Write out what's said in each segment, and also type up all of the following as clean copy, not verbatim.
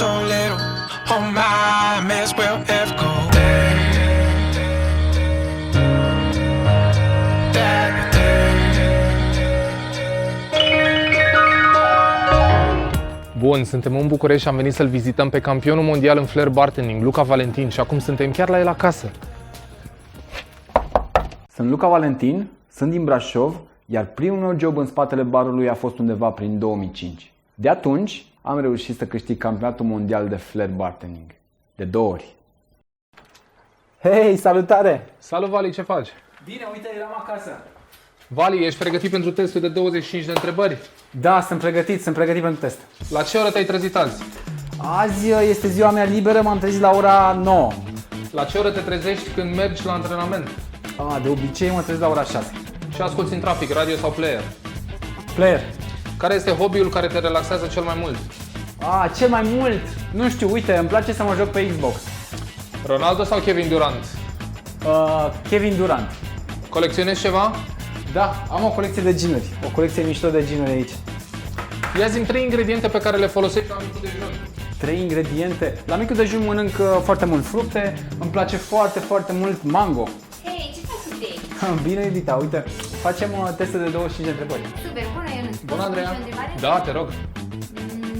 so little. Oh my, may as well ever go there. Bun, suntem în București și am venit să-l vizităm pe campionul mondial în flare bartending, Luca Valentin, și acum suntem chiar la el acasă. Sunt Luca Valentin, sunt din Brașov, iar primul meu job în spatele barului a fost undeva prin 2005. De atunci am reușit să câștig campionatul mondial de flare bartending. De 2 ori. Hei, salutare! Salut, Vali, ce faci? Bine, uite, eram acasă. Vali, ești pregătit pentru testul de 25 de întrebări? Da, sunt pregătit pentru test. La ce oră te-ai trezit azi? Azi este ziua mea liberă, m-am trezit la ora 9. La ce oră te trezești când mergi la antrenament? De obicei mă trezesc la ora 6. Ce asculti în trafic, radio sau player? Player. Care este hobby-ul care te relaxează cel mai mult? Cel mai mult? Nu știu, uite, îmi place să mă joc pe Xbox. Ronaldo sau Kevin Durant? Kevin Durant. Colecționezi ceva? Da, am o colecție de ginuri. O colecție mișto de ginuri aici. Ia-zi-mi 3 ingrediente pe care le folosești la micul dejun. 3 ingrediente. La micul dejun mănânc foarte mult fructe. Îmi place foarte, foarte mult mango. Hei, ce faci cu Bine, iubita, uite, facem teste de 25 de întrebări. Super, bună, Ionuț. Bună, Andreea. Poți să pun o întrebare? Da, te rog.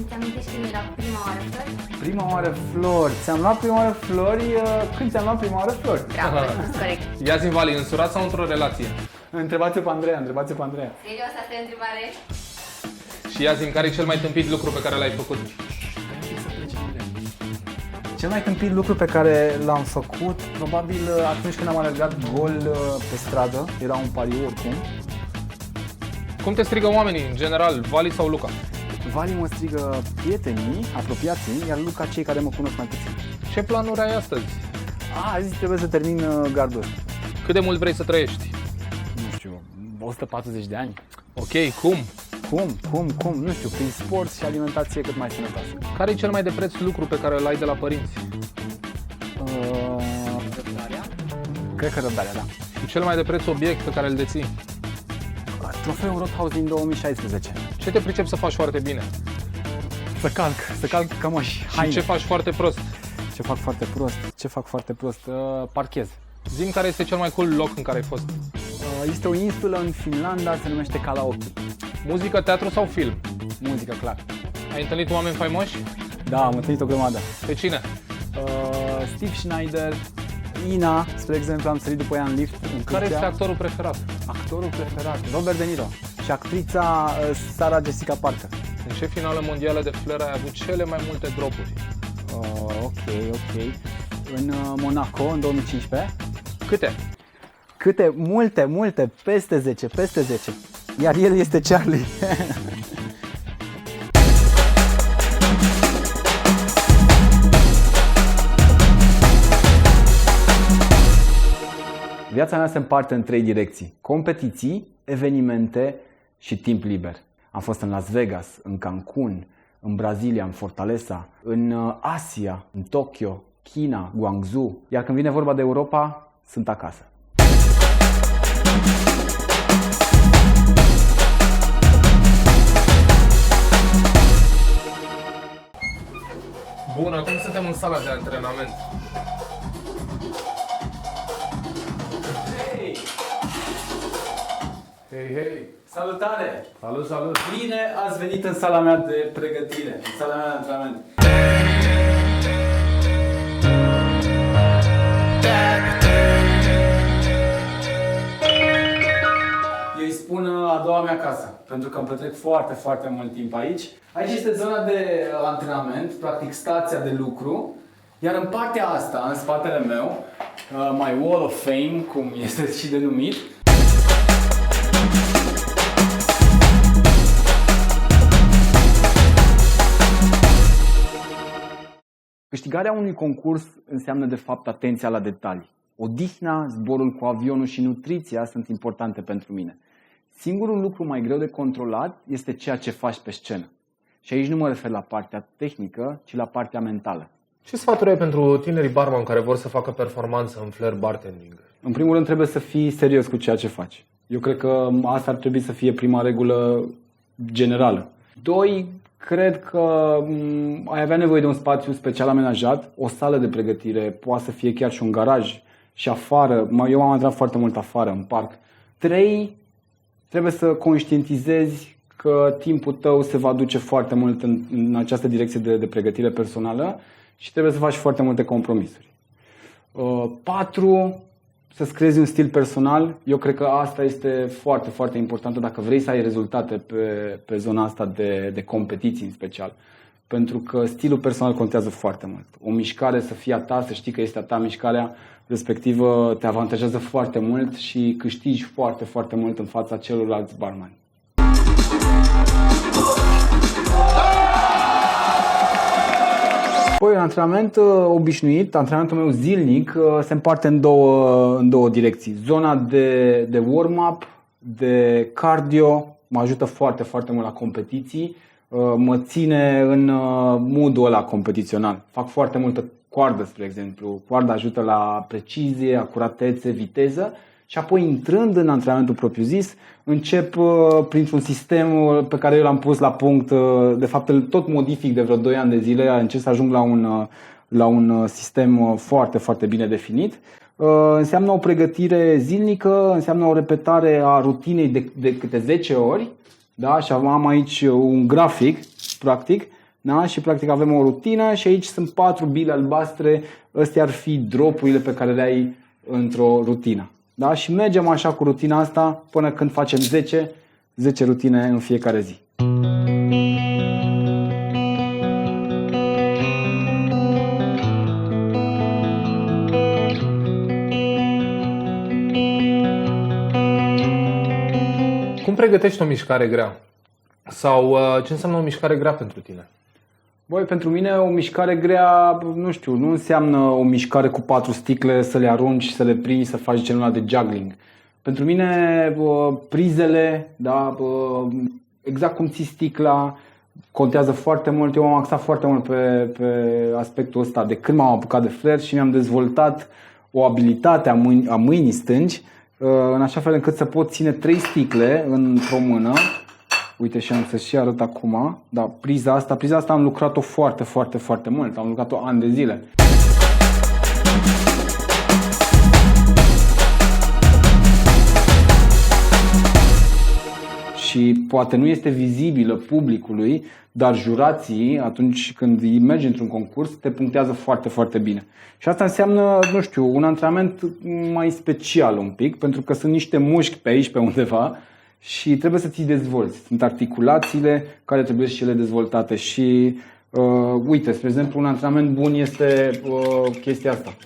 Ți-amintești când era prima oară flori? Prima oară flori. Ți-am luat prima oară flori când ți-am luat prima oară flori. Bravo, ai spus corect. Ia-zi-mi, Vali, însurat sau într-o relație? Întrebați-o pe Andreea, Serios, asta e o întrebare? Și ia-zi-mi, care e cel mai tâmpit lucru pe care l-ai făcut? Cel mai tâmpit lucru pe care l-am făcut, probabil atunci când am alergat gol pe stradă, era un pariu oricum. Cum te strigă oamenii, în general, Vali sau Luca? Vali mă strigă prietenii, apropiații, iar Luca cei care mă cunosc mai puțin. Ce planuri ai astăzi? Azi trebuie să termin gardul ăsta. Cât de mult vrei să trăiești? Nu știu, 140 de ani. Ok, cum? Cum? Nu știu, prin sport și alimentație cât mai sănătoasă. Care e cel mai de preț lucru pe care îl ai de la părinți? Răbdarea? Cred că răbdarea, da. Și cel mai de preț obiect pe care îl deții? Trofeul Roadhouse din 2016. Ce te pricepi să faci foarte bine? Să calc cămăși, Și haine. ce faci foarte prost? Ce fac foarte prost? Parchez. Zi-mi care este cel mai cool loc în care ai fost. Este o insulă în Finlanda, se numește Kalaoki. Muzică, teatru sau film? Muzică, clar. Ai întâlnit oameni faimoși? Da, am întâlnit o grămadă. Pe cine? Steve Schneider, Ina, spre exemplu, am sărit după ea în lift. Care este actorul preferat? Actorul preferat? Robert De Niro. Și actrița Sarah Jessica Parker. În ce finală mondială de flare ai avut cele mai multe dropuri? Ok. În Monaco, în 2015. Câte? Multe, peste 10. Iar el este Charlie. Viața mea se împarte în 3 direcții: competiții, evenimente și timp liber. Am fost în Las Vegas, în Cancun, în Brazilia, în Fortaleza, în Asia, în Tokyo, China, Guangzhou. Iar când vine vorba de Europa, sunt acasă. Bun, acum suntem în sala de antrenament. Hei! Salutare! Salut! Bine ați venit în sala mea de pregătire, în sala mea de antrenament. Eu îi spun a doua mea casă, pentru că îmi petrec foarte, foarte mult timp aici. Aici este zona de antrenament, practic stația de lucru, iar în partea asta, în spatele meu, my wall of fame, cum este și denumit, câștigarea unui concurs înseamnă de fapt atenția la detalii. Odihna, zborul cu avionul și nutriția sunt importante pentru mine. Singurul lucru mai greu de controlat este ceea ce faci pe scenă. Și aici nu mă refer la partea tehnică, ci la partea mentală. Ce sfaturi ai pentru tinerii barman care vor să facă performanță în flare bartending? În primul rând trebuie să fii serios cu ceea ce faci. Eu cred că asta ar trebui să fie prima regulă generală. 2. Cred că ai avea nevoie de un spațiu special amenajat, o sală de pregătire, poate să fie chiar și un garaj și afară. Eu m-am antrenat foarte mult afară, în parc. 3. Trebuie să conștientizezi că timpul tău se va duce foarte mult în această direcție de pregătire personală și trebuie să faci foarte multe compromisuri. 4. Să-ți creezi un stil personal. Eu cred că asta este foarte, foarte importantă dacă vrei să ai rezultate pe zona asta de competiții în special. Pentru că stilul personal contează foarte mult. O mișcare să fie a ta, să știi că este a ta mișcarea respectivă, te avantajează foarte mult și câștigi foarte, foarte mult în fața celorlalți barmani. Păi, un antrenament obișnuit, antrenamentul meu zilnic, se împarte în două direcții. Zona de warm-up, de cardio, mă ajută foarte, foarte mult la competiții, mă ține în mood-ul ăla competițional. Fac foarte multă coardă, spre exemplu. Coarda ajută la precizie, acuratețe, viteză. Și apoi, intrând în antrenamentul propriu-zis, încep printr-un sistem pe care eu l-am pus la punct. De fapt, îl tot modific de vreo 2 ani de zile. Încerc să ajung la un sistem foarte, foarte bine definit. Înseamnă o pregătire zilnică, înseamnă o repetare a rutinei de câte 10 ori. Da? Și am aici un grafic, practic. Da? Și practic avem o rutină și aici sunt 4 bile albastre. Astea ar fi dropurile pe care le ai într-o rutină. Da? Și mergem așa cu rutina asta până când facem 10 rutine în fiecare zi. Cum pregătești o mișcare grea? Sau ce înseamnă o mișcare grea pentru tine? Băi, pentru mine o mișcare grea, nu înseamnă o mișcare cu 4 sticle, să le arunci, să le prinzi, să faci genul ăla de juggling. Pentru mine prizele, da, exact cum ții sticla, contează foarte mult. Eu m-am axat foarte mult pe aspectul ăsta de când m-am apucat de flirt și mi-am dezvoltat o abilitate a mâinii stângi, în așa fel încât să pot ține 3 sticle într-o mână. Uite, și am să-și arăt acum. Da, priza asta am lucrat-o foarte, foarte, foarte mult. Am lucrat-o ani de zile. Și poate nu este vizibilă publicului, dar jurații, atunci când mergi într-un concurs, te punctează foarte, foarte bine. Și asta înseamnă, un antrenament mai special un pic, pentru că sunt niște mușchi pe aici, pe undeva, și trebuie să ți dezvolți. Sunt articulațiile care trebuie și ele dezvoltate și uite, spre exemplu, un antrenament bun este chestia asta.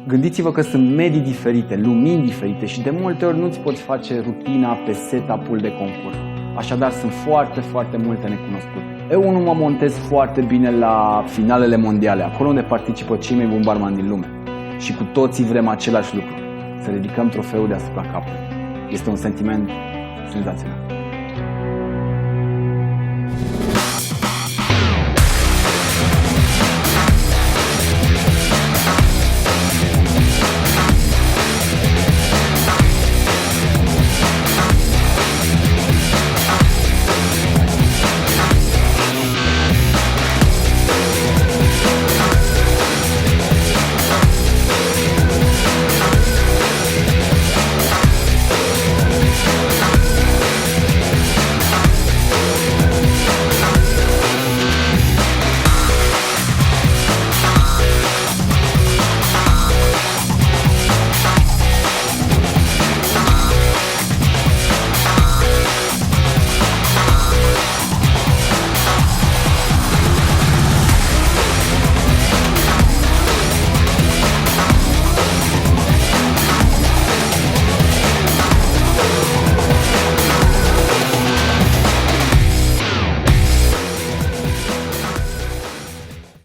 Gândiți-vă că sunt medii diferite, lumini diferite și de multe ori nu-ți poți face rutina pe setup-ul de concurs. Așadar, sunt foarte, foarte multe necunoscute. Eu nu mă montez foarte bine la finalele mondiale, acolo unde participă cei mai buni barmani din lume. Și cu toții vrem același lucru. Să ridicăm trofeul deasupra capului. Este un sentiment senzațional.